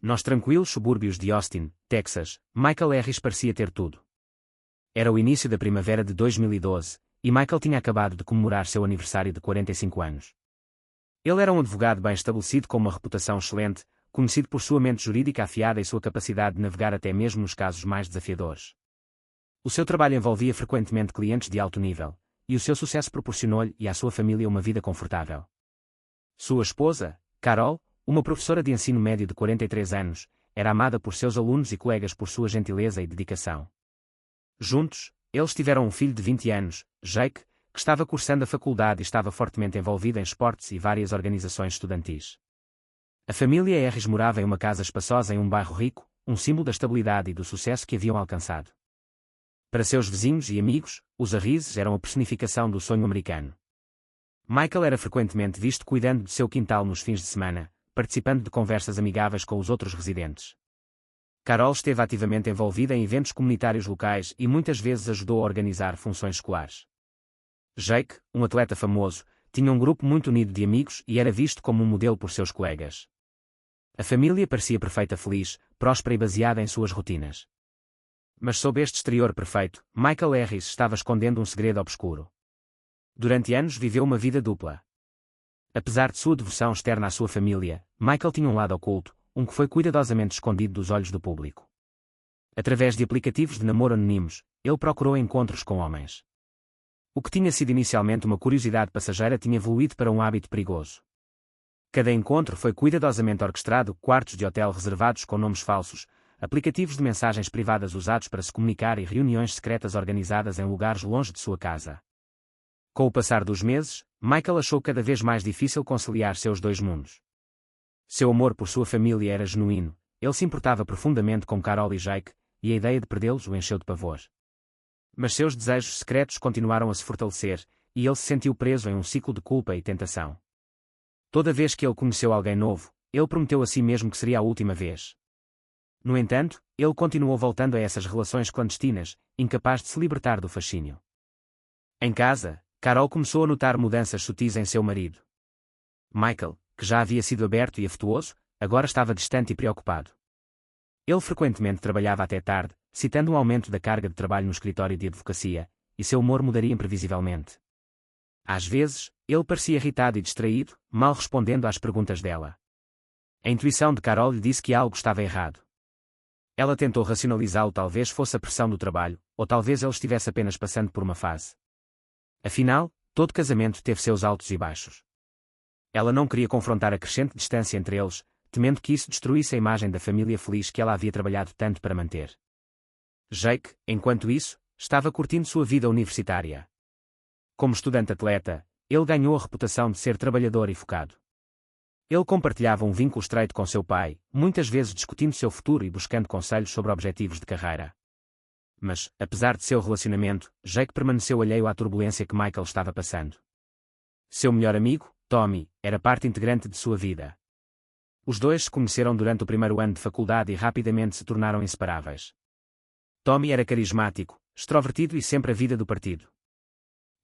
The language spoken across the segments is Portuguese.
Nos tranquilos subúrbios de Austin, Texas, Michael Harris parecia ter tudo. Era o início da primavera de 2012, e Michael tinha acabado de comemorar seu aniversário de 45 anos. Ele era um advogado bem estabelecido com uma reputação excelente, conhecido por sua mente jurídica afiada e sua capacidade de navegar até mesmo nos casos mais desafiadores. O seu trabalho envolvia frequentemente clientes de alto nível, e o seu sucesso proporcionou-lhe e à sua família uma vida confortável. Sua esposa, Carol, uma professora de ensino médio de 43 anos, era amada por seus alunos e colegas por sua gentileza e dedicação. Juntos, eles tiveram um filho de 20 anos, Jake, que estava cursando a faculdade e estava fortemente envolvido em esportes e várias organizações estudantis. A família Harris morava em uma casa espaçosa em um bairro rico, um símbolo da estabilidade e do sucesso que haviam alcançado. Para seus vizinhos e amigos, os Harrises eram a personificação do sonho americano. Michael era frequentemente visto cuidando de seu quintal nos fins de semana, participando de conversas amigáveis com os outros residentes. Carol esteve ativamente envolvida em eventos comunitários locais e muitas vezes ajudou a organizar funções escolares. Jake, um atleta famoso, tinha um grupo muito unido de amigos e era visto como um modelo por seus colegas. A família parecia perfeita, feliz, próspera e baseada em suas rotinas. Mas sob este exterior perfeito, Michael Harris estava escondendo um segredo obscuro. Durante anos viveu uma vida dupla. Apesar de sua devoção externa à sua família, Michael tinha um lado oculto, um que foi cuidadosamente escondido dos olhos do público. Através de aplicativos de namoro anónimos, ele procurou encontros com homens. O que tinha sido inicialmente uma curiosidade passageira tinha evoluído para um hábito perigoso. Cada encontro foi cuidadosamente orquestrado, quartos de hotel reservados com nomes falsos, aplicativos de mensagens privadas usados para se comunicar e reuniões secretas organizadas em lugares longe de sua casa. Com o passar dos meses, Michael achou cada vez mais difícil conciliar seus dois mundos. Seu amor por sua família era genuíno, ele se importava profundamente com Carol e Jake, e a ideia de perdê-los o encheu de pavor. Mas seus desejos secretos continuaram a se fortalecer, e ele se sentiu preso em um ciclo de culpa e tentação. Toda vez que ele conheceu alguém novo, ele prometeu a si mesmo que seria a última vez. No entanto, ele continuou voltando a essas relações clandestinas, incapaz de se libertar do fascínio. Em casa, Carol começou a notar mudanças sutis em seu marido. Michael, que já havia sido aberto e afetuoso, agora estava distante e preocupado. Ele frequentemente trabalhava até tarde, citando um aumento da carga de trabalho no escritório de advocacia, e seu humor mudaria imprevisivelmente. Às vezes, ele parecia irritado e distraído, mal respondendo às perguntas dela. A intuição de Carol lhe disse que algo estava errado. Ela tentou racionalizá-lo, talvez fosse a pressão do trabalho, ou talvez ele estivesse apenas passando por uma fase. Afinal, todo casamento teve seus altos e baixos. Ela não queria confrontar a crescente distância entre eles, temendo que isso destruísse a imagem da família feliz que ela havia trabalhado tanto para manter. Jake, enquanto isso, estava curtindo sua vida universitária. Como estudante-atleta, ele ganhou a reputação de ser trabalhador e focado. Ele compartilhava um vínculo estreito com seu pai, muitas vezes discutindo seu futuro e buscando conselhos sobre objetivos de carreira. Mas, apesar de seu relacionamento, Jake permaneceu alheio à turbulência que Michael estava passando. Seu melhor amigo, Tommy, era parte integrante de sua vida. Os dois se conheceram durante o primeiro ano de faculdade e rapidamente se tornaram inseparáveis. Tommy era carismático, extrovertido e sempre a vida do partido.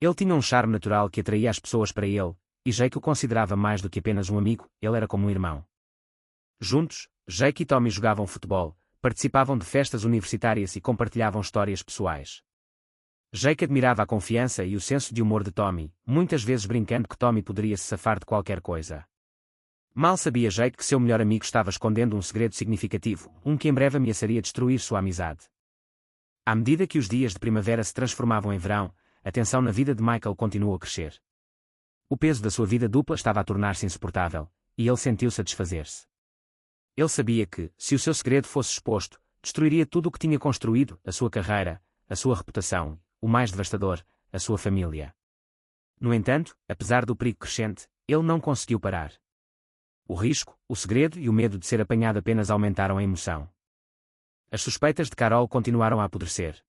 Ele tinha um charme natural que atraía as pessoas para ele, e Jake o considerava mais do que apenas um amigo, ele era como um irmão. Juntos, Jake e Tommy jogavam futebol, participavam de festas universitárias e compartilhavam histórias pessoais. Jake admirava a confiança e o senso de humor de Tommy, muitas vezes brincando que Tommy poderia se safar de qualquer coisa. Mal sabia Jake que seu melhor amigo estava escondendo um segredo significativo, um que em breve ameaçaria destruir sua amizade. À medida que os dias de primavera se transformavam em verão, a tensão na vida de Michael continuou a crescer. O peso da sua vida dupla estava a tornar-se insuportável, e ele sentiu-se a desfazer-se. Ele sabia que, se o seu segredo fosse exposto, destruiria tudo o que tinha construído, a sua carreira, a sua reputação, o mais devastador, a sua família. No entanto, apesar do perigo crescente, ele não conseguiu parar. O risco, o segredo e o medo de ser apanhado apenas aumentaram a emoção. As suspeitas de Carol continuaram a apodrecer.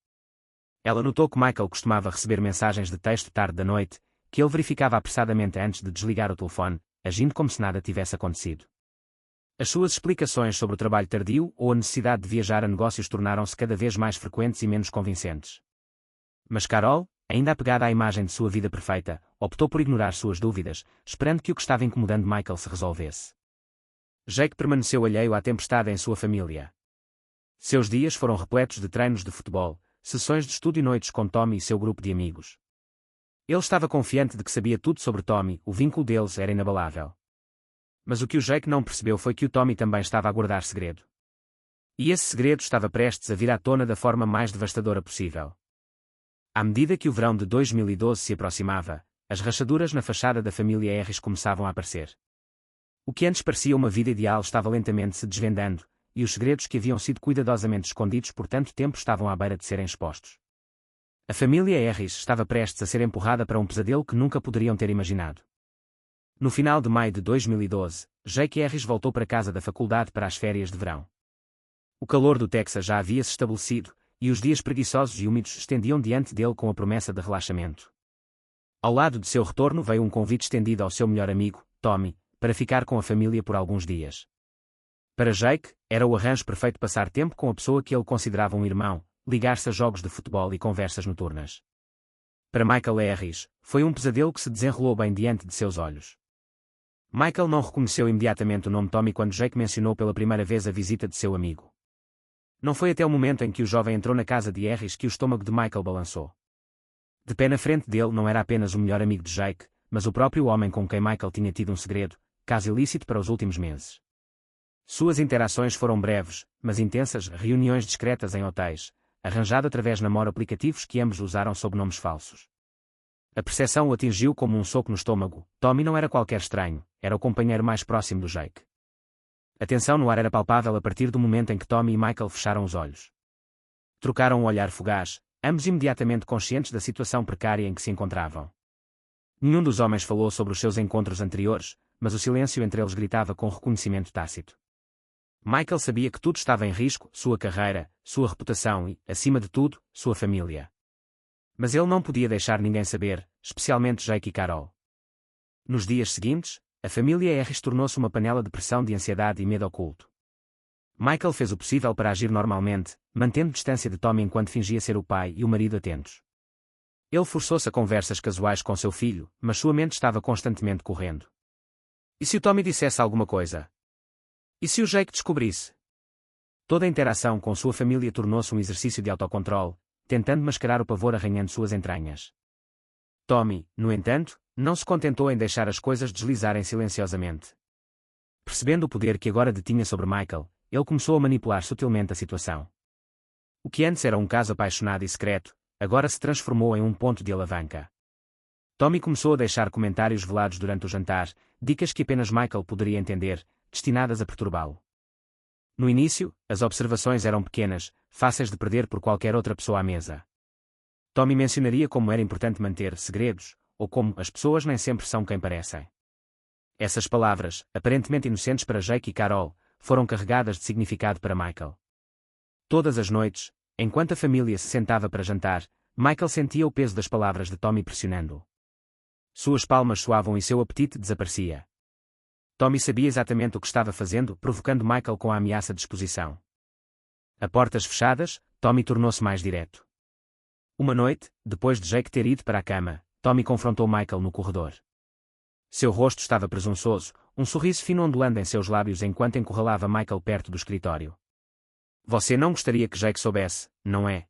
Ela notou que Michael costumava receber mensagens de texto tarde da noite, que ele verificava apressadamente antes de desligar o telefone, agindo como se nada tivesse acontecido. As suas explicações sobre o trabalho tardio ou a necessidade de viajar a negócios tornaram-se cada vez mais frequentes e menos convincentes. Mas Carol, ainda apegada à imagem de sua vida perfeita, optou por ignorar suas dúvidas, esperando que o que estava incomodando Michael se resolvesse. Jake permaneceu alheio à tempestade em sua família. Seus dias foram repletos de treinos de futebol, sessões de estudo e noites com Tommy e seu grupo de amigos. Ele estava confiante de que sabia tudo sobre Tommy, o vínculo deles era inabalável. Mas o que o Jake não percebeu foi que o Tommy também estava a guardar segredo. E esse segredo estava prestes a vir à tona da forma mais devastadora possível. À medida que o verão de 2012 se aproximava, as rachaduras na fachada da família Harris começavam a aparecer. O que antes parecia uma vida ideal estava lentamente se desvendando, e os segredos que haviam sido cuidadosamente escondidos por tanto tempo estavam à beira de serem expostos. A família Harris estava prestes a ser empurrada para um pesadelo que nunca poderiam ter imaginado. No final de maio de 2012, Jake Harris voltou para casa da faculdade para as férias de verão. O calor do Texas já havia se estabelecido, e os dias preguiçosos e úmidos estendiam diante dele com a promessa de relaxamento. Ao lado de seu retorno veio um convite estendido ao seu melhor amigo, Tommy, para ficar com a família por alguns dias. Para Jake, era o arranjo perfeito passar tempo com a pessoa que ele considerava um irmão, ligar-se a jogos de futebol e conversas noturnas. Para Michael Harris, foi um pesadelo que se desenrolou bem diante de seus olhos. Michael não reconheceu imediatamente o nome Tommy quando Jake mencionou pela primeira vez a visita de seu amigo. Não foi até o momento em que o jovem entrou na casa de Harris que o estômago de Michael balançou. De pé na frente dele não era apenas o melhor amigo de Jake, mas o próprio homem com quem Michael tinha tido um segredo, caso ilícito para os últimos meses. Suas interações foram breves, mas intensas, reuniões discretas em hotéis, arranjado através de namoro aplicativos que ambos usaram sob nomes falsos. A percepção o atingiu como um soco no estômago. Tommy não era qualquer estranho, era o companheiro mais próximo do Jake. A tensão no ar era palpável a partir do momento em que Tommy e Michael fecharam os olhos. Trocaram um olhar fugaz, ambos imediatamente conscientes da situação precária em que se encontravam. Nenhum dos homens falou sobre os seus encontros anteriores, mas o silêncio entre eles gritava com reconhecimento tácito. Michael sabia que tudo estava em risco, sua carreira, sua reputação e, acima de tudo, sua família. Mas ele não podia deixar ninguém saber, especialmente Jake e Carol. Nos dias seguintes, a família Harris tornou-se uma panela de pressão de ansiedade e medo oculto. Michael fez o possível para agir normalmente, mantendo distância de Tommy enquanto fingia ser o pai e o marido atentos. Ele forçou-se a conversas casuais com seu filho, mas sua mente estava constantemente correndo. E se o Tommy dissesse alguma coisa? E se o Jake descobrisse? Toda a interação com sua família tornou-se um exercício de autocontrole, tentando mascarar o pavor arranhando suas entranhas. Tommy, no entanto, não se contentou em deixar as coisas deslizarem silenciosamente. Percebendo o poder que agora detinha sobre Michael, ele começou a manipular sutilmente a situação. O que antes era um caso apaixonado e secreto, agora se transformou em um ponto de alavanca. Tommy começou a deixar comentários velados durante o jantar, dicas que apenas Michael poderia entender, destinadas a perturbá-lo. No início, as observações eram pequenas, fáceis de perder por qualquer outra pessoa à mesa. Tommy mencionaria como era importante manter segredos, ou como as pessoas nem sempre são quem parecem. Essas palavras, aparentemente inocentes para Jake e Carol, foram carregadas de significado para Michael. Todas as noites, enquanto a família se sentava para jantar, Michael sentia o peso das palavras de Tommy pressionando-o. Suas palmas suavam e seu apetite desaparecia. Tommy sabia exatamente o que estava fazendo, provocando Michael com a ameaça de exposição. A portas fechadas, Tommy tornou-se mais direto. Uma noite, depois de Jake ter ido para a cama, Tommy confrontou Michael no corredor. Seu rosto estava presunçoso, um sorriso fino ondulando em seus lábios enquanto encurralava Michael perto do escritório. Você não gostaria que Jake soubesse, não é?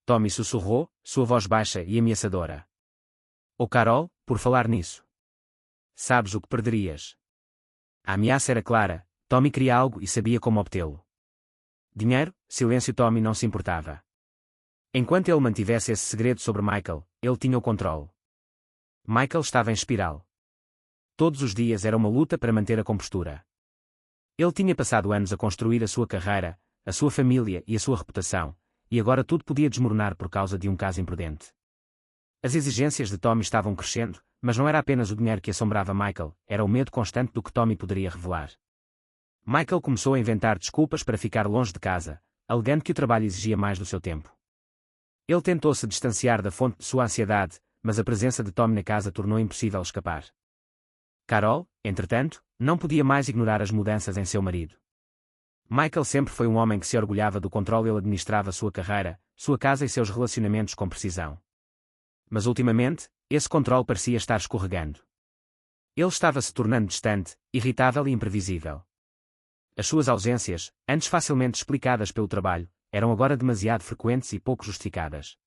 Tommy sussurrou, sua voz baixa e ameaçadora. Oh Carol, por falar nisso. Sabes o que perderias? A ameaça era clara, Tommy queria algo e sabia como obtê-lo. Dinheiro, silêncio. Tommy não se importava. Enquanto ele mantivesse esse segredo sobre Michael, ele tinha o controle. Michael estava em espiral. Todos os dias era uma luta para manter a compostura. Ele tinha passado anos a construir a sua carreira, a sua família e a sua reputação, e agora tudo podia desmoronar por causa de um caso imprudente. As exigências de Tommy estavam crescendo, mas não era apenas o dinheiro que assombrava Michael, era o medo constante do que Tommy poderia revelar. Michael começou a inventar desculpas para ficar longe de casa, alegando que o trabalho exigia mais do seu tempo. Ele tentou se distanciar da fonte de sua ansiedade, mas a presença de Tommy na casa tornou impossível escapar. Carol, entretanto, não podia mais ignorar as mudanças em seu marido. Michael sempre foi um homem que se orgulhava do controle. Ele administrava sua carreira, sua casa e seus relacionamentos com precisão. Mas ultimamente, esse controle parecia estar escorregando. Ele estava se tornando distante, irritável e imprevisível. As suas ausências, antes facilmente explicadas pelo trabalho, eram agora demasiado frequentes e pouco justificadas.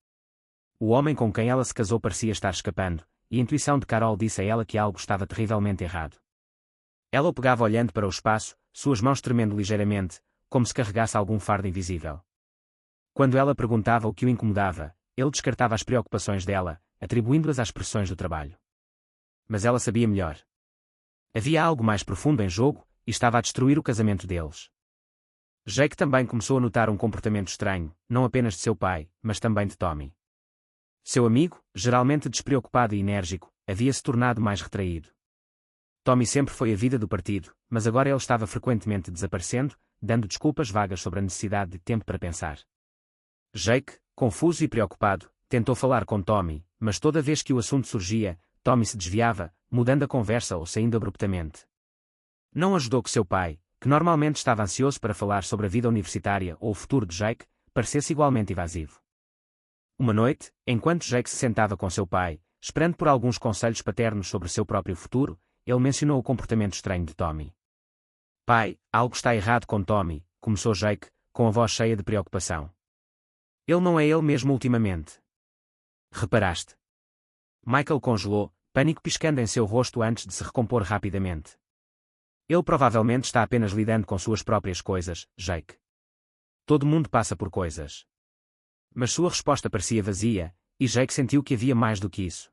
O homem com quem ela se casou parecia estar escapando, e a intuição de Carol disse a ela que algo estava terrivelmente errado. Ela o pegava olhando para o espaço, suas mãos tremendo ligeiramente, como se carregasse algum fardo invisível. Quando ela perguntava o que o incomodava, ele descartava as preocupações dela, atribuindo-as às pressões do trabalho. Mas ela sabia melhor. Havia algo mais profundo em jogo, e estava a destruir o casamento deles. Jake também começou a notar um comportamento estranho, não apenas de seu pai, mas também de Tommy. Seu amigo, geralmente despreocupado e enérgico, havia se tornado mais retraído. Tommy sempre foi a vida do partido, mas agora ele estava frequentemente desaparecendo, dando desculpas vagas sobre a necessidade de tempo para pensar. Jake, confuso e preocupado, tentou falar com Tommy, mas toda vez que o assunto surgia, Tommy se desviava, mudando a conversa ou saindo abruptamente. Não ajudou que seu pai, que normalmente estava ansioso para falar sobre a vida universitária ou o futuro de Jake, parecesse igualmente evasivo. Uma noite, enquanto Jake se sentava com seu pai, esperando por alguns conselhos paternos sobre seu próprio futuro, ele mencionou o comportamento estranho de Tommy. Pai, algo está errado com Tommy, começou Jake, com a voz cheia de preocupação. Ele não é ele mesmo ultimamente. Reparaste? Michael congelou, pânico piscando em seu rosto antes de se recompor rapidamente. Ele provavelmente está apenas lidando com suas próprias coisas, Jake. Todo mundo passa por coisas. Mas sua resposta parecia vazia, e Jake sentiu que havia mais do que isso.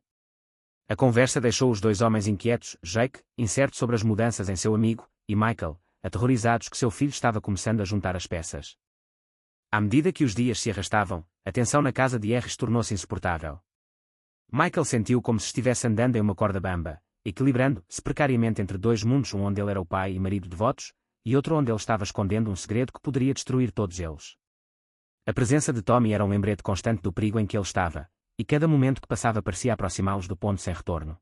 A conversa deixou os dois homens inquietos, Jake, incerto sobre as mudanças em seu amigo, e Michael, aterrorizados que seu filho estava começando a juntar as peças. À medida que os dias se arrastavam, a tensão na casa de Harris tornou-se insuportável. Michael sentiu como se estivesse andando em uma corda bamba, equilibrando-se precariamente entre dois mundos, um onde ele era o pai e marido devotos, e outro onde ele estava escondendo um segredo que poderia destruir todos eles. A presença de Tommy era um lembrete constante do perigo em que ele estava, e cada momento que passava parecia aproximá-los do ponto sem retorno.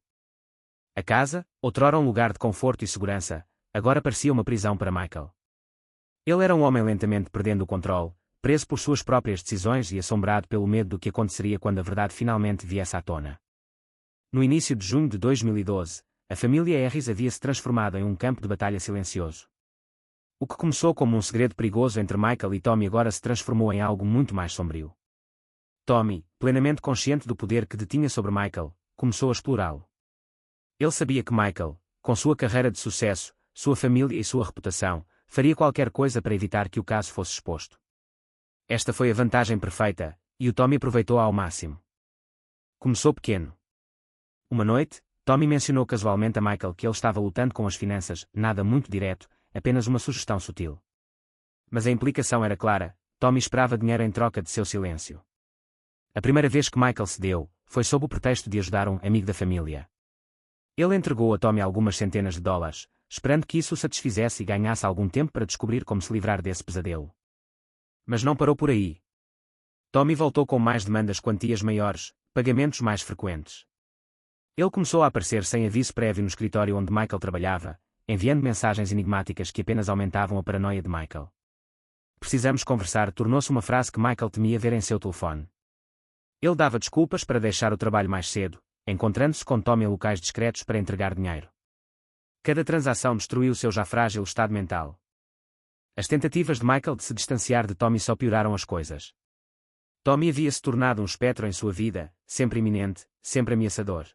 A casa, outrora um lugar de conforto e segurança, agora parecia uma prisão para Michael. Ele era um homem lentamente perdendo o controle, preso por suas próprias decisões e assombrado pelo medo do que aconteceria quando a verdade finalmente viesse à tona. No início de junho de 2012, a família Harris havia se transformado em um campo de batalha silencioso. O que começou como um segredo perigoso entre Michael e Tommy agora se transformou em algo muito mais sombrio. Tommy, plenamente consciente do poder que detinha sobre Michael, começou a explorá-lo. Ele sabia que Michael, com sua carreira de sucesso, sua família e sua reputação, faria qualquer coisa para evitar que o caso fosse exposto. Esta foi a vantagem perfeita, e o Tommy aproveitou ao máximo. Começou pequeno. Uma noite, Tommy mencionou casualmente a Michael que ele estava lutando com as finanças, nada muito direto, apenas uma sugestão sutil. Mas a implicação era clara, Tommy esperava dinheiro em troca de seu silêncio. A primeira vez que Michael cedeu, foi sob o pretexto de ajudar um amigo da família. Ele entregou a Tommy algumas centenas de dólares, esperando que isso o satisfizesse e ganhasse algum tempo para descobrir como se livrar desse pesadelo. Mas não parou por aí. Tommy voltou com mais demandas, quantias maiores, pagamentos mais frequentes. Ele começou a aparecer sem aviso prévio no escritório onde Michael trabalhava, enviando mensagens enigmáticas que apenas aumentavam a paranoia de Michael. Precisamos conversar tornou-se uma frase que Michael temia ver em seu telefone. Ele dava desculpas para deixar o trabalho mais cedo, encontrando-se com Tommy em locais discretos para entregar dinheiro. Cada transação destruiu seu já frágil estado mental. As tentativas de Michael de se distanciar de Tommy só pioraram as coisas. Tommy havia se tornado um espectro em sua vida, sempre iminente, sempre ameaçador.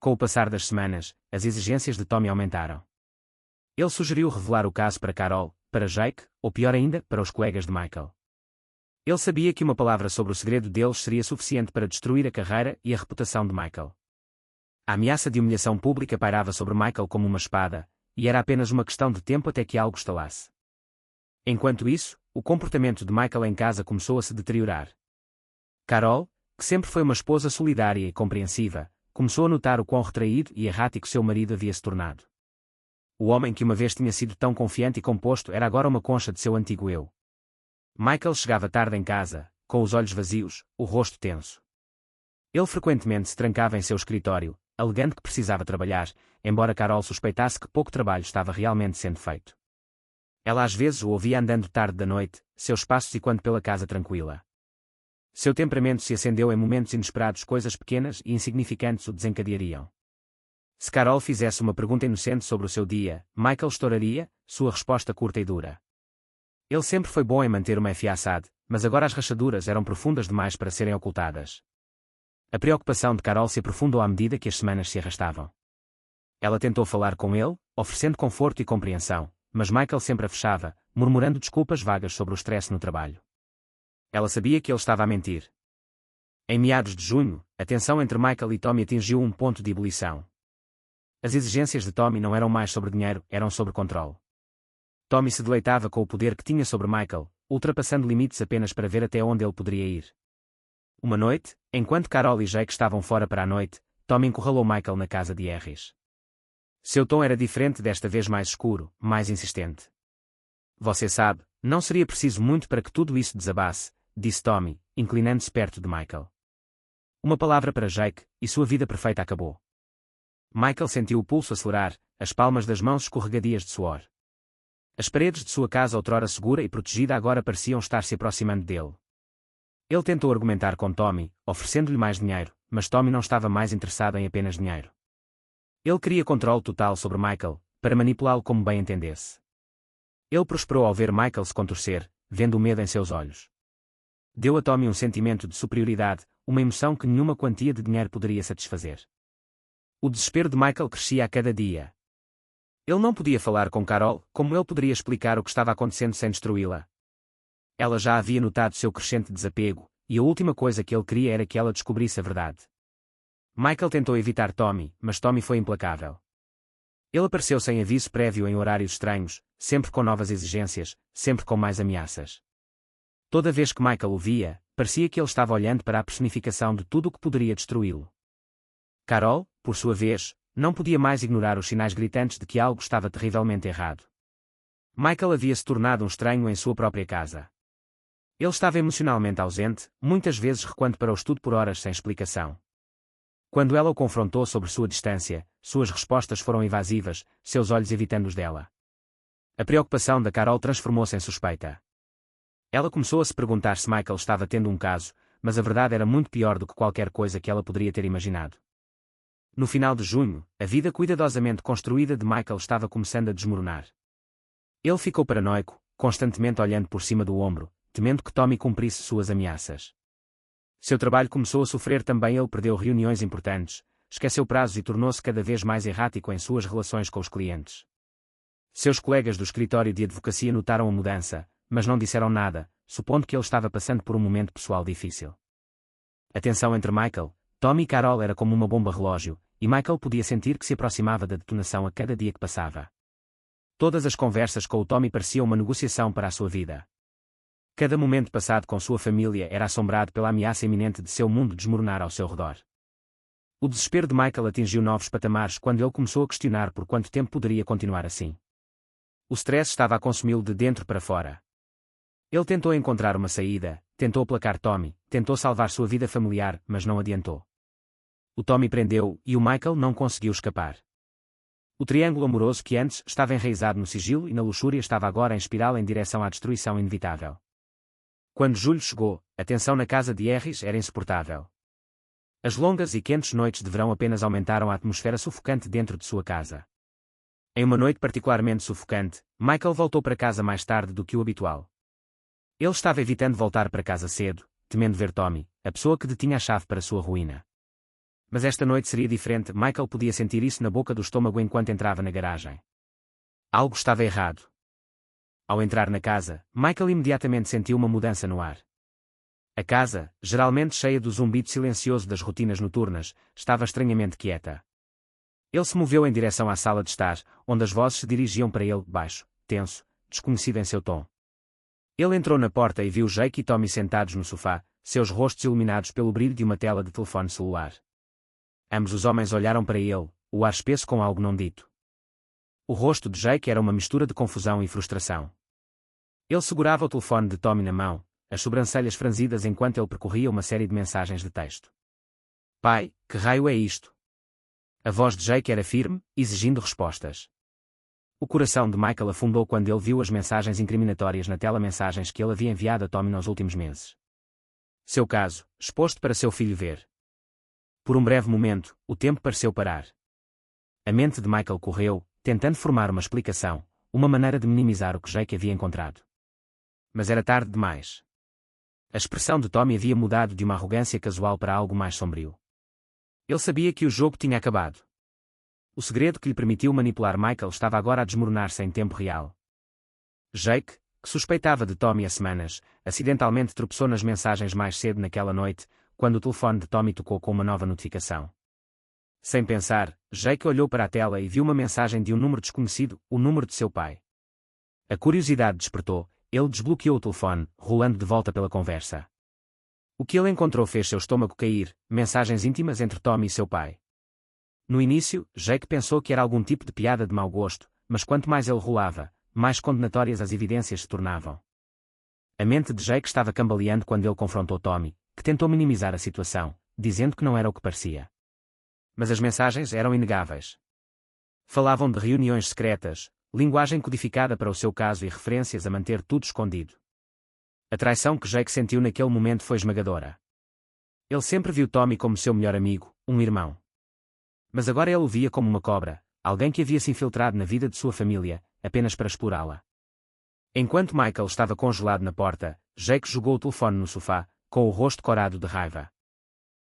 Com o passar das semanas, as exigências de Tommy aumentaram. Ele sugeriu revelar o caso para Carol, para Jake, ou pior ainda, para os colegas de Michael. Ele sabia que uma palavra sobre o segredo deles seria suficiente para destruir a carreira e a reputação de Michael. A ameaça de humilhação pública pairava sobre Michael como uma espada, e era apenas uma questão de tempo até que algo estalasse. Enquanto isso, o comportamento de Michael em casa começou a se deteriorar. Carol, que sempre foi uma esposa solidária e compreensiva, começou a notar o quão retraído e errático seu marido havia se tornado. O homem que uma vez tinha sido tão confiante e composto era agora uma concha de seu antigo eu. Michael chegava tarde em casa, com os olhos vazios, o rosto tenso. Ele frequentemente se trancava em seu escritório, alegando que precisava trabalhar, embora Carol suspeitasse que pouco trabalho estava realmente sendo feito. Ela às vezes o ouvia andando tarde da noite, seus passos ecoando pela casa tranquila. Seu temperamento se acendeu em momentos inesperados, coisas pequenas e insignificantes o desencadeariam. Se Carol fizesse uma pergunta inocente sobre o seu dia, Michael estouraria, sua resposta curta e dura. Ele sempre foi bom em manter uma fiaçade, mas agora as rachaduras eram profundas demais para serem ocultadas. A preocupação de Carol se aprofundou à medida que as semanas se arrastavam. Ela tentou falar com ele, oferecendo conforto e compreensão, mas Michael sempre a fechava, murmurando desculpas vagas sobre o stress no trabalho. Ela sabia que ele estava a mentir. Em meados de junho, a tensão entre Michael e Tommy atingiu um ponto de ebulição. As exigências de Tommy não eram mais sobre dinheiro, eram sobre controle. Tommy se deleitava com o poder que tinha sobre Michael, ultrapassando limites apenas para ver até onde ele poderia ir. Uma noite, enquanto Carol e Jake estavam fora para a noite, Tommy encurralou Michael na casa de Harris. Seu tom era diferente, desta vez mais escuro, mais insistente. Você sabe, não seria preciso muito para que tudo isso desabasse, disse Tommy, inclinando-se perto de Michael. Uma palavra para Jake, e sua vida perfeita acabou. Michael sentiu o pulso acelerar, as palmas das mãos escorregadias de suor. As paredes de sua casa, outrora segura e protegida, agora pareciam estar se aproximando dele. Ele tentou argumentar com Tommy, oferecendo-lhe mais dinheiro, mas Tommy não estava mais interessado em apenas dinheiro. Ele queria controle total sobre Michael, para manipulá-lo como bem entendesse. Ele prosperou ao ver Michael se contorcer, vendo o medo em seus olhos. Deu a Tommy um sentimento de superioridade, uma emoção que nenhuma quantia de dinheiro poderia satisfazer. O desespero de Michael crescia a cada dia. Ele não podia falar com Carol, como ele poderia explicar o que estava acontecendo sem destruí-la? Ela já havia notado seu crescente desapego, e a última coisa que ele queria era que ela descobrisse a verdade. Michael tentou evitar Tommy, mas Tommy foi implacável. Ele apareceu sem aviso prévio em horários estranhos, sempre com novas exigências, sempre com mais ameaças. Toda vez que Michael o via, parecia que ele estava olhando para a personificação de tudo o que poderia destruí-lo. Carol, por sua vez, não podia mais ignorar os sinais gritantes de que algo estava terrivelmente errado. Michael havia se tornado um estranho em sua própria casa. Ele estava emocionalmente ausente, muitas vezes recuando para o estudo por horas sem explicação. Quando ela o confrontou sobre sua distância, suas respostas foram evasivas, seus olhos evitando os dela. A preocupação da Carol transformou-se em suspeita. Ela começou a se perguntar se Michael estava tendo um caso, mas a verdade era muito pior do que qualquer coisa que ela poderia ter imaginado. No final de junho, a vida cuidadosamente construída de Michael estava começando a desmoronar. Ele ficou paranoico, constantemente olhando por cima do ombro, temendo que Tommy cumprisse suas ameaças. Seu trabalho começou a sofrer também. Ele perdeu reuniões importantes, esqueceu prazos e tornou-se cada vez mais errático em suas relações com os clientes. Seus colegas do escritório de advocacia notaram a mudança, mas não disseram nada, supondo que ele estava passando por um momento pessoal difícil. A tensão entre Michael, Tommy e Carol era como uma bomba relógio, e Michael podia sentir que se aproximava da detonação a cada dia que passava. Todas as conversas com o Tommy pareciam uma negociação para a sua vida. Cada momento passado com sua família era assombrado pela ameaça iminente de seu mundo desmoronar ao seu redor. O desespero de Michael atingiu novos patamares quando ele começou a questionar por quanto tempo poderia continuar assim. O stress estava a consumi-lo de dentro para fora. Ele tentou encontrar uma saída, tentou aplacar Tommy, tentou salvar sua vida familiar, mas não adiantou. O Tommy prendeu-o e o Michael não conseguiu escapar. O triângulo amoroso que antes estava enraizado no sigilo e na luxúria estava agora em espiral em direção à destruição inevitável. Quando julho chegou, a tensão na casa de Harris era insuportável. As longas e quentes noites de verão apenas aumentaram a atmosfera sufocante dentro de sua casa. Em uma noite particularmente sufocante, Michael voltou para casa mais tarde do que o habitual. Ele estava evitando voltar para casa cedo, temendo ver Tommy, a pessoa que detinha a chave para sua ruína. Mas esta noite seria diferente. Michael podia sentir isso na boca do estômago enquanto entrava na garagem. Algo estava errado. Ao entrar na casa, Michael imediatamente sentiu uma mudança no ar. A casa, geralmente cheia do zumbido silencioso das rotinas noturnas, estava estranhamente quieta. Ele se moveu em direção à sala de estar, onde as vozes se dirigiam para ele, baixo, tenso, desconhecido em seu tom. Ele entrou na porta e viu Jake e Tommy sentados no sofá, seus rostos iluminados pelo brilho de uma tela de telefone celular. Ambos os homens olharam para ele, o ar espesso com algo não dito. O rosto de Jake era uma mistura de confusão e frustração. Ele segurava o telefone de Tommy na mão, as sobrancelhas franzidas enquanto ele percorria uma série de mensagens de texto. Pai, que raio é isto? A voz de Jake era firme, exigindo respostas. O coração de Michael afundou quando ele viu as mensagens incriminatórias na tela, mensagens que ele havia enviado a Tommy nos últimos meses. Seu caso, exposto para seu filho ver. Por um breve momento, o tempo pareceu parar. A mente de Michael correu, tentando formar uma explicação, uma maneira de minimizar o que Jake havia encontrado. Mas era tarde demais. A expressão de Tommy havia mudado de uma arrogância casual para algo mais sombrio. Ele sabia que o jogo tinha acabado. O segredo que lhe permitiu manipular Michael estava agora a desmoronar-se em tempo real. Jake, que suspeitava de Tommy há semanas, acidentalmente tropeçou nas mensagens mais cedo naquela noite, quando o telefone de Tommy tocou com uma nova notificação. Sem pensar, Jake olhou para a tela e viu uma mensagem de um número desconhecido, o número de seu pai. A curiosidade despertou, ele desbloqueou o telefone, rolando de volta pela conversa. O que ele encontrou fez seu estômago cair, mensagens íntimas entre Tommy e seu pai. No início, Jake pensou que era algum tipo de piada de mau gosto, mas quanto mais ele rolava, mais condenatórias as evidências se tornavam. A mente de Jake estava cambaleando quando ele confrontou Tommy, que tentou minimizar a situação, dizendo que não era o que parecia. Mas as mensagens eram inegáveis. Falavam de reuniões secretas, linguagem codificada para o seu caso e referências a manter tudo escondido. A traição que Jake sentiu naquele momento foi esmagadora. Ele sempre viu Tommy como seu melhor amigo, um irmão. Mas agora ele o via como uma cobra, alguém que havia se infiltrado na vida de sua família, apenas para explorá-la. Enquanto Michael estava congelado na porta, Jake jogou o telefone no sofá, com o rosto corado de raiva.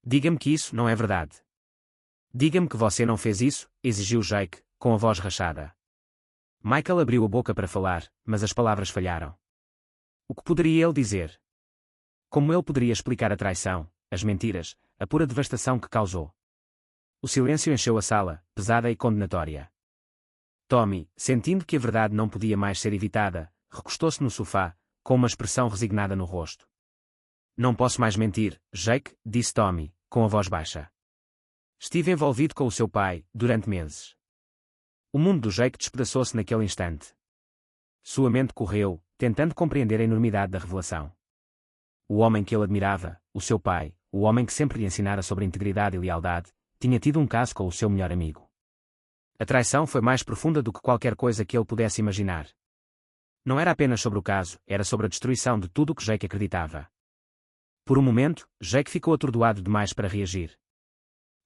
Diga-me que isso não é verdade. Diga-me que você não fez isso, exigiu Jake, com a voz rachada. Michael abriu a boca para falar, mas as palavras falharam. O que poderia ele dizer? Como ele poderia explicar a traição, as mentiras, a pura devastação que causou? O silêncio encheu a sala, pesada e condenatória. Tommy, sentindo que a verdade não podia mais ser evitada, recostou-se no sofá, com uma expressão resignada no rosto. Não posso mais mentir, Jake, disse Tommy, com a voz baixa. Estive envolvido com o seu pai, durante meses. O mundo do Jake despedaçou-se naquele instante. Sua mente correu, tentando compreender a enormidade da revelação. O homem que ele admirava, o seu pai, o homem que sempre lhe ensinara sobre integridade e lealdade, tinha tido um caso com o seu melhor amigo. A traição foi mais profunda do que qualquer coisa que ele pudesse imaginar. Não era apenas sobre o caso, era sobre a destruição de tudo o que Jake acreditava. Por um momento, Jake ficou atordoado demais para reagir.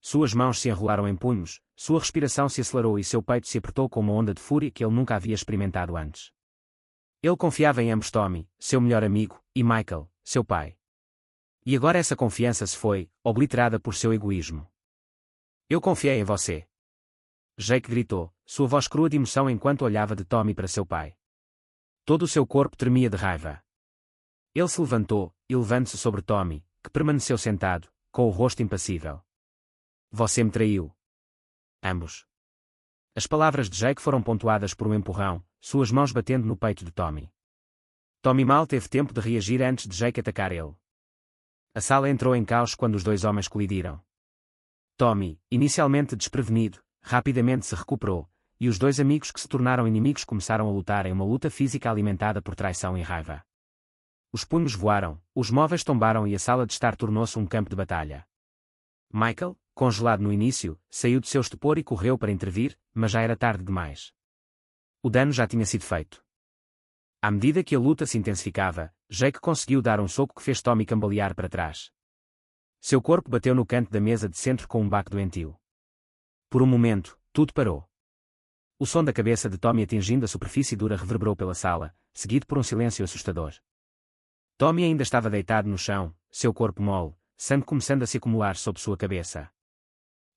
Suas mãos se enrolaram em punhos, sua respiração se acelerou e seu peito se apertou com uma onda de fúria que ele nunca havia experimentado antes. Ele confiava em ambos Tommy, seu melhor amigo, e Michael, seu pai. E agora essa confiança se foi, obliterada por seu egoísmo. Eu confiei em você. Jake gritou, sua voz crua de emoção enquanto olhava de Tommy para seu pai. Todo o seu corpo tremia de raiva. Ele se levantou, elevando-se sobre Tommy, que permaneceu sentado, com o rosto impassível. Você me traiu. Ambos. As palavras de Jake foram pontuadas por um empurrão, suas mãos batendo no peito de Tommy. Tommy mal teve tempo de reagir antes de Jake atacar ele. A sala entrou em caos quando os dois homens colidiram. Tommy, inicialmente desprevenido, rapidamente se recuperou, e os dois amigos que se tornaram inimigos começaram a lutar em uma luta física alimentada por traição e raiva. Os punhos voaram, os móveis tombaram e a sala de estar tornou-se um campo de batalha. Michael, congelado no início, saiu de seu estupor e correu para intervir, mas já era tarde demais. O dano já tinha sido feito. À medida que a luta se intensificava, Jake conseguiu dar um soco que fez Tommy cambalear para trás. Seu corpo bateu no canto da mesa de centro com um baque doentio. Por um momento, tudo parou. O som da cabeça de Tommy atingindo a superfície dura reverberou pela sala, seguido por um silêncio assustador. Tommy ainda estava deitado no chão, seu corpo mole, sangue começando a se acumular sob sua cabeça.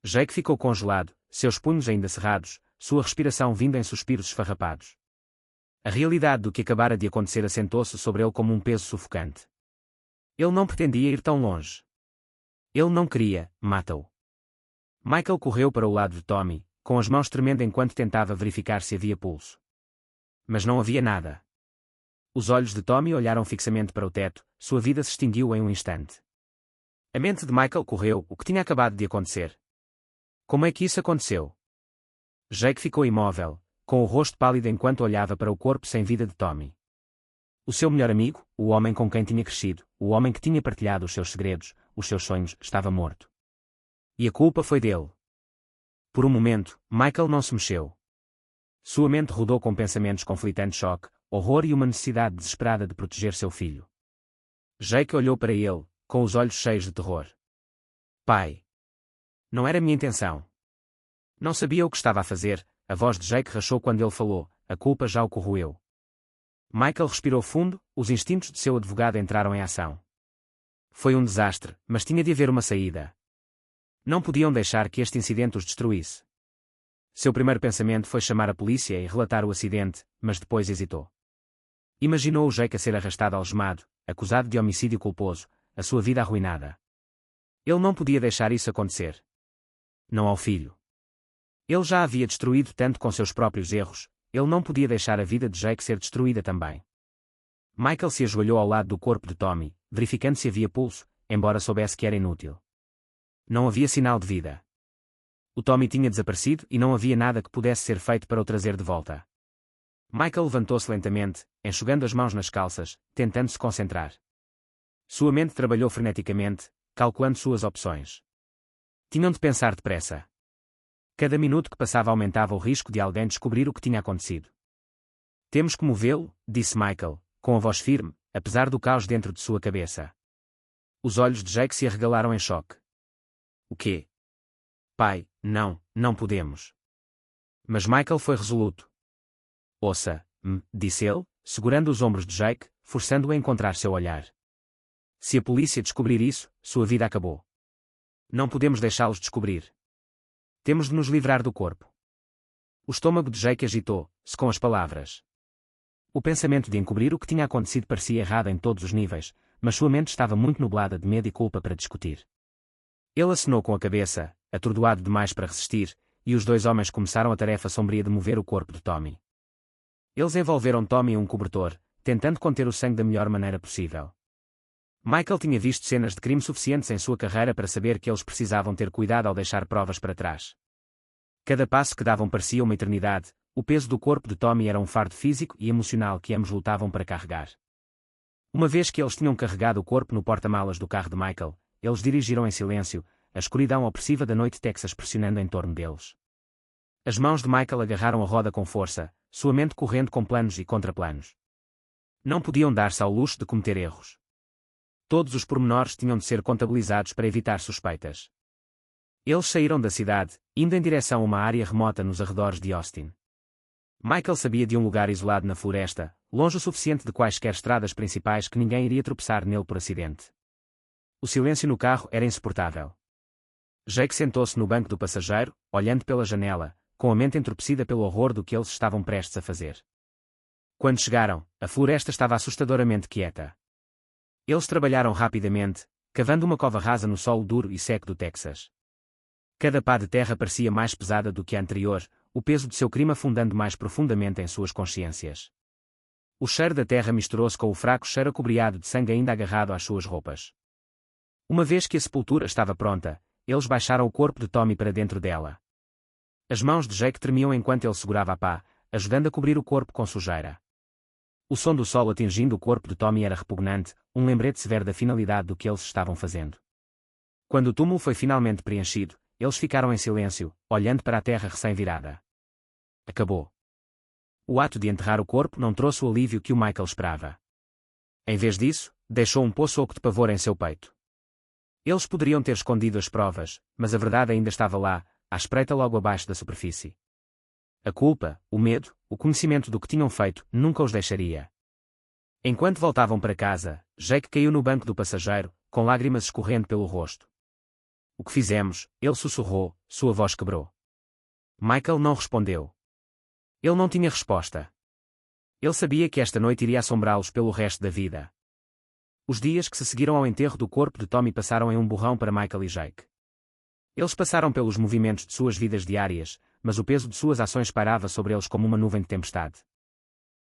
Jake ficou congelado, seus punhos ainda cerrados, sua respiração vinda em suspiros esfarrapados. A realidade do que acabara de acontecer assentou-se sobre ele como um peso sufocante. Ele não pretendia ir tão longe. Ele não queria, mata-o. Michael correu para o lado de Tommy, com as mãos tremendo enquanto tentava verificar se havia pulso. Mas não havia nada. Os olhos de Tommy olharam fixamente para o teto, sua vida se extinguiu em um instante. A mente de Michael correu, o que tinha acabado de acontecer. Como é que isso aconteceu? Jake ficou imóvel, com o rosto pálido enquanto olhava para o corpo sem vida de Tommy. O seu melhor amigo, o homem com quem tinha crescido, o homem que tinha partilhado os seus segredos, os seus sonhos, estava morto. E a culpa foi dele. Por um momento, Michael não se mexeu. Sua mente rodou com pensamentos conflitantes: choque, horror e uma necessidade desesperada de proteger seu filho. Jake olhou para ele, com os olhos cheios de terror. Pai. Não era minha intenção. Não sabia o que estava a fazer, a voz de Jake rachou quando ele falou, a culpa já o corroeu. Michael respirou fundo, os instintos de seu advogado entraram em ação. Foi um desastre, mas tinha de haver uma saída. Não podiam deixar que este incidente os destruísse. Seu primeiro pensamento foi chamar a polícia e relatar o acidente, mas depois hesitou. Imaginou o Jake a ser arrastado algemado, acusado de homicídio culposo, a sua vida arruinada. Ele não podia deixar isso acontecer. Não ao filho. Ele já havia destruído tanto com seus próprios erros, ele não podia deixar a vida de Jake ser destruída também. Michael se ajoelhou ao lado do corpo de Tommy, verificando se havia pulso, embora soubesse que era inútil. Não havia sinal de vida. O Tommy tinha desaparecido e não havia nada que pudesse ser feito para o trazer de volta. Michael levantou-se lentamente, enxugando as mãos nas calças, tentando se concentrar. Sua mente trabalhou freneticamente, calculando suas opções. Tinham de pensar depressa. Cada minuto que passava aumentava o risco de alguém descobrir o que tinha acontecido. Temos que movê-lo, disse Michael, com a voz firme, apesar do caos dentro de sua cabeça. Os olhos de Jake se arregalaram em choque. O quê? Pai, não podemos. Mas Michael foi resoluto. Ouça, disse ele, segurando os ombros de Jake, forçando-o a encontrar seu olhar. Se a polícia descobrir isso, sua vida acabou. Não podemos deixá-los descobrir. Temos de nos livrar do corpo. O estômago de Jake agitou-se com as palavras. O pensamento de encobrir o que tinha acontecido parecia errado em todos os níveis, mas sua mente estava muito nublada de medo e culpa para discutir. Ele acenou com a cabeça, atordoado demais para resistir, e os dois homens começaram a tarefa sombria de mover o corpo de Tommy. Eles envolveram Tommy em um cobertor, tentando conter o sangue da melhor maneira possível. Michael tinha visto cenas de crime suficientes em sua carreira para saber que eles precisavam ter cuidado ao deixar provas para trás. Cada passo que davam parecia uma eternidade, o peso do corpo de Tommy era um fardo físico e emocional que ambos lutavam para carregar. Uma vez que eles tinham carregado o corpo no porta-malas do carro de Michael, eles dirigiram em silêncio, a escuridão opressiva da noite Texas pressionando em torno deles. As mãos de Michael agarraram a roda com força, sua mente correndo com planos e contraplanos. Não podiam dar-se ao luxo de cometer erros. Todos os pormenores tinham de ser contabilizados para evitar suspeitas. Eles saíram da cidade, indo em direção a uma área remota nos arredores de Austin. Michael sabia de um lugar isolado na floresta, longe o suficiente de quaisquer estradas principais que ninguém iria tropeçar nele por acidente. O silêncio no carro era insuportável. Jake sentou-se no banco do passageiro, olhando pela janela, com a mente entorpecida pelo horror do que eles estavam prestes a fazer. Quando chegaram, a floresta estava assustadoramente quieta. Eles trabalharam rapidamente, cavando uma cova rasa no solo duro e seco do Texas. Cada pá de terra parecia mais pesada do que a anterior, o peso de seu crime afundando mais profundamente em suas consciências. O cheiro da terra misturou-se com o fraco cheiro acobreado de sangue ainda agarrado às suas roupas. Uma vez que a sepultura estava pronta, eles baixaram o corpo de Tommy para dentro dela. As mãos de Jake tremiam enquanto ele segurava a pá, ajudando a cobrir o corpo com sujeira. O som do sol atingindo o corpo de Tommy era repugnante, um lembrete severo da finalidade do que eles estavam fazendo. Quando o túmulo foi finalmente preenchido, eles ficaram em silêncio, olhando para a terra recém-virada. Acabou. O ato de enterrar o corpo não trouxe o alívio que o Michael esperava. Em vez disso, deixou um poço oco de pavor em seu peito. Eles poderiam ter escondido as provas, mas a verdade ainda estava lá, à espreita logo abaixo da superfície. A culpa, o medo, o conhecimento do que tinham feito, nunca os deixaria. Enquanto voltavam para casa, Jake caiu no banco do passageiro, com lágrimas escorrendo pelo rosto. O que fizemos? Ele sussurrou, sua voz quebrou. Michael não respondeu. Ele não tinha resposta. Ele sabia que esta noite iria assombrá-los pelo resto da vida. Os dias que se seguiram ao enterro do corpo de Tommy passaram em um borrão para Michael e Jake. Eles passaram pelos movimentos de suas vidas diárias, mas o peso de suas ações pairava sobre eles como uma nuvem de tempestade.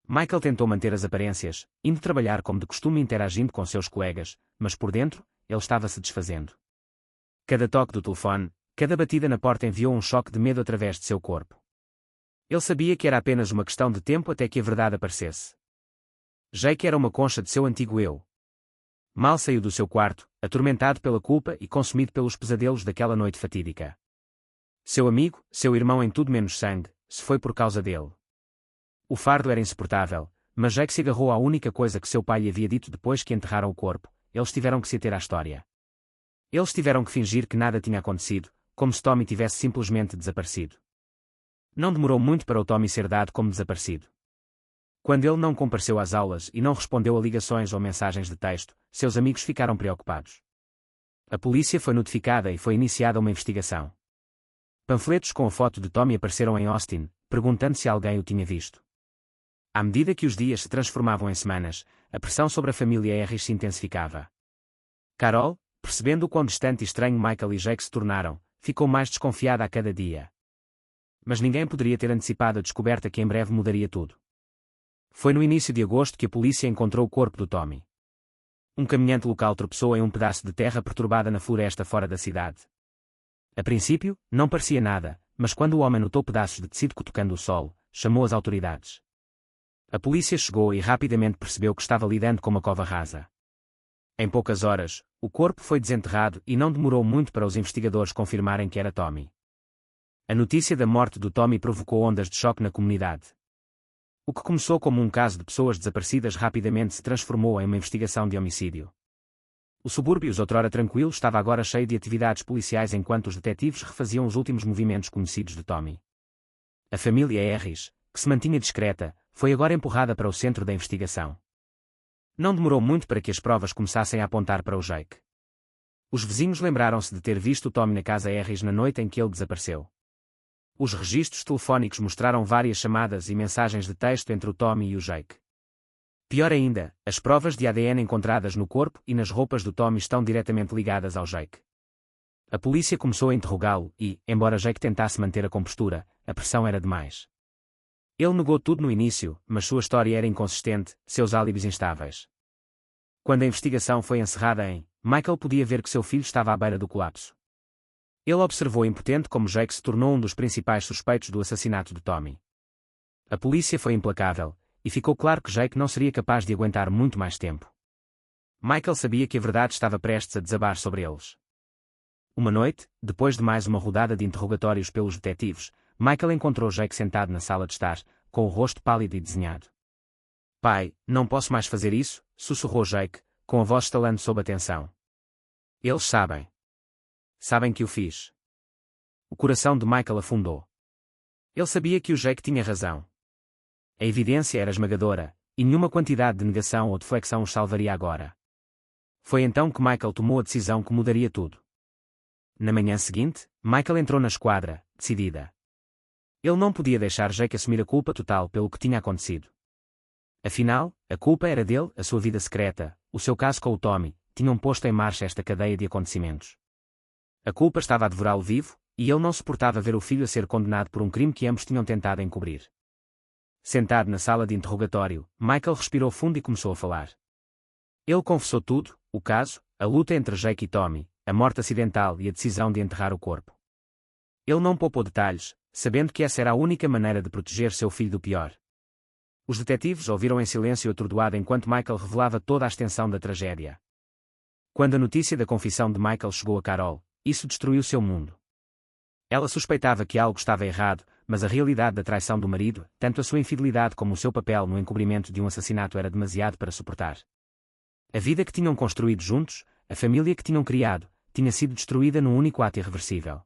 Michael tentou manter as aparências, indo trabalhar como de costume interagindo com seus colegas, mas por dentro, ele estava se desfazendo. Cada toque do telefone, cada batida na porta enviou um choque de medo através de seu corpo. Ele sabia que era apenas uma questão de tempo até que a verdade aparecesse. Jake era uma concha de seu antigo eu. Mal saiu do seu quarto, atormentado pela culpa e consumido pelos pesadelos daquela noite fatídica. Seu amigo, seu irmão em tudo menos sangue, se foi por causa dele. O fardo era insuportável, mas Jake se agarrou à única coisa que seu pai lhe havia dito depois que enterraram o corpo: eles tiveram que se ater à história. Eles tiveram que fingir que nada tinha acontecido, como se Tommy tivesse simplesmente desaparecido. Não demorou muito para o Tommy ser dado como desaparecido. Quando ele não compareceu às aulas e não respondeu a ligações ou mensagens de texto, seus amigos ficaram preocupados. A polícia foi notificada e foi iniciada uma investigação. Panfletos com a foto de Tommy apareceram em Austin, perguntando se alguém o tinha visto. À medida que os dias se transformavam em semanas, a pressão sobre a família Harris se intensificava. Carol, percebendo o quão distante e estranho Michael e Jake se tornaram, ficou mais desconfiada a cada dia. Mas ninguém poderia ter antecipado a descoberta que em breve mudaria tudo. Foi no início de agosto que a polícia encontrou o corpo do Tommy. Um caminhante local tropeçou em um pedaço de terra perturbada na floresta fora da cidade. A princípio, não parecia nada, mas quando o homem notou pedaços de tecido cutucando o solo, chamou as autoridades. A polícia chegou e rapidamente percebeu que estava lidando com uma cova rasa. Em poucas horas, o corpo foi desenterrado e não demorou muito para os investigadores confirmarem que era Tommy. A notícia da morte do Tommy provocou ondas de choque na comunidade. O que começou como um caso de pessoas desaparecidas rapidamente se transformou em uma investigação de homicídio. O subúrbio outrora tranquilo estava agora cheio de atividades policiais enquanto os detetives refaziam os últimos movimentos conhecidos de Tommy. A família Harris, que se mantinha discreta, foi agora empurrada para o centro da investigação. Não demorou muito para que as provas começassem a apontar para o Jake. Os vizinhos lembraram-se de ter visto o Tommy na casa Harris na noite em que ele desapareceu. Os registros telefónicos mostraram várias chamadas e mensagens de texto entre o Tommy e o Jake. Pior ainda, as provas de ADN encontradas no corpo e nas roupas do Tommy estão diretamente ligadas ao Jake. A polícia começou a interrogá-lo e, embora Jake tentasse manter a compostura, a pressão era demais. Ele negou tudo no início, mas sua história era inconsistente, seus álibis instáveis. Quando a investigação foi encerrada Michael podia ver que seu filho estava à beira do colapso. Ele observou impotente como Jake se tornou um dos principais suspeitos do assassinato de Tommy. A polícia foi implacável, e ficou claro que Jake não seria capaz de aguentar muito mais tempo. Michael sabia que a verdade estava prestes a desabar sobre eles. Uma noite, depois de mais uma rodada de interrogatórios pelos detetives, Michael encontrou Jake sentado na sala de estar, com o rosto pálido e desenhado. Pai, não posso mais fazer isso, sussurrou Jake, com a voz estalando sob a tensão. Eles sabem. Sabem que o fiz. O coração de Michael afundou. Ele sabia que o Jake tinha razão. A evidência era esmagadora, e nenhuma quantidade de negação ou deflexão os salvaria agora. Foi então que Michael tomou a decisão que mudaria tudo. Na manhã seguinte, Michael entrou na esquadra, decidida. Ele não podia deixar Jake assumir a culpa total pelo que tinha acontecido. Afinal, a culpa era dele, a sua vida secreta, o seu caso com o Tommy, tinham posto em marcha esta cadeia de acontecimentos. A culpa estava a devorá-lo vivo, e ele não suportava ver o filho a ser condenado por um crime que ambos tinham tentado encobrir. Sentado na sala de interrogatório, Michael respirou fundo e começou a falar. Ele confessou tudo, o caso, a luta entre Jake e Tommy, a morte acidental e a decisão de enterrar o corpo. Ele não poupou detalhes, sabendo que essa era a única maneira de proteger seu filho do pior. Os detetives ouviram em silêncio atordoado enquanto Michael revelava toda a extensão da tragédia. Quando a notícia da confissão de Michael chegou a Carol, isso destruiu seu mundo. Ela suspeitava que algo estava errado, mas a realidade da traição do marido, tanto a sua infidelidade como o seu papel no encobrimento de um assassinato era demasiado para suportar. A vida que tinham construído juntos, a família que tinham criado, tinha sido destruída num único ato irreversível.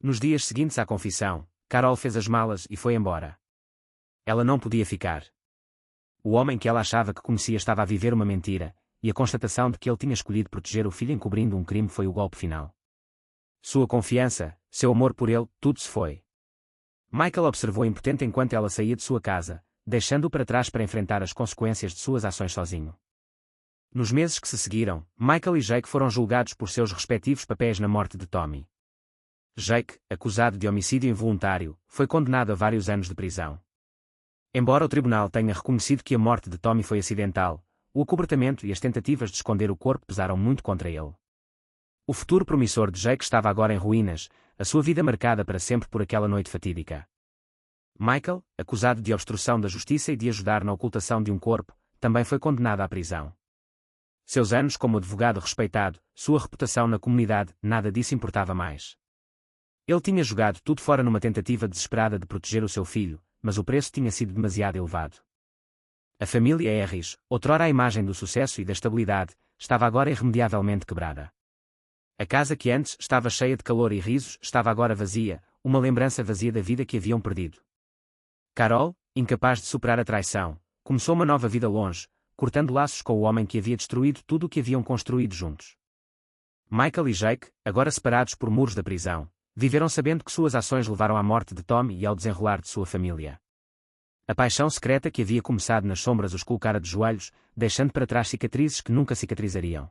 Nos dias seguintes à confissão, Carol fez as malas e foi embora. Ela não podia ficar. O homem que ela achava que conhecia estava a viver uma mentira, e a constatação de que ele tinha escolhido proteger o filho encobrindo um crime foi o golpe final. Sua confiança, seu amor por ele, tudo se foi. Michael observou impotente enquanto ela saía de sua casa, deixando-o para trás para enfrentar as consequências de suas ações sozinho. Nos meses que se seguiram, Michael e Jake foram julgados por seus respectivos papéis na morte de Tommy. Jake, acusado de homicídio involuntário, foi condenado a vários anos de prisão. Embora o tribunal tenha reconhecido que a morte de Tommy foi acidental, o acobertamento e as tentativas de esconder o corpo pesaram muito contra ele. O futuro promissor de Jake estava agora em ruínas, a sua vida marcada para sempre por aquela noite fatídica. Michael, acusado de obstrução da justiça e de ajudar na ocultação de um corpo, também foi condenado à prisão. Seus anos como advogado respeitado, sua reputação na comunidade, nada disso importava mais. Ele tinha jogado tudo fora numa tentativa desesperada de proteger o seu filho, mas o preço tinha sido demasiado elevado. A família Harris, outrora a imagem do sucesso e da estabilidade, estava agora irremediavelmente quebrada. A casa que antes estava cheia de calor e risos estava agora vazia, uma lembrança vazia da vida que haviam perdido. Carol, incapaz de superar a traição, começou uma nova vida longe, cortando laços com o homem que havia destruído tudo o que haviam construído juntos. Michael e Jake, agora separados por muros da prisão, viveram sabendo que suas ações levaram à morte de Tommy e ao desenrolar de sua família. A paixão secreta que havia começado nas sombras os colocara de joelhos, deixando para trás cicatrizes que nunca cicatrizariam.